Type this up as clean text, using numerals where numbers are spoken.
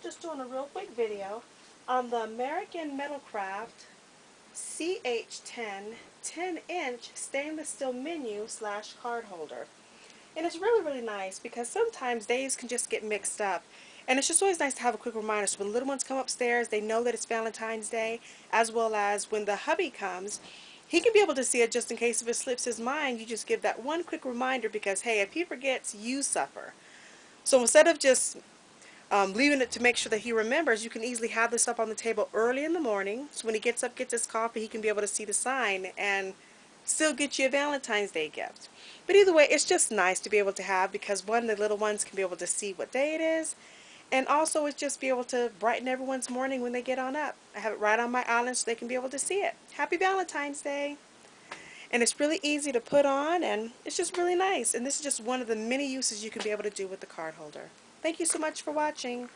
Just doing a real quick video on the American Metal Craft CH10 10-inch stainless steel menu slash card holder. And it's really nice because sometimes days can just get mixed up. And it's just always nice to have a quick reminder so when the little ones come upstairs, they know that it's Valentine's Day, as well as when the hubby comes, he can be able to see it just in case if it slips his mind. You just give that one quick reminder because, hey, if he forgets, you suffer. So instead of just leaving it to make sure that he remembers, you can easily have this up on the table early in the morning. So when he gets up, gets his coffee, he can be able to see the sign and still get you a Valentine's Day gift. But either way, it's just nice to be able to have because one, the little ones can be able to see what day it is. And also it's just be able to brighten everyone's morning when they get on up. I have it right on my island so they can be able to see it. Happy Valentine's Day! And it's really easy to put on and it's just really nice. And this is just one of the many uses you can be able to do with the card holder. Thank you so much for watching.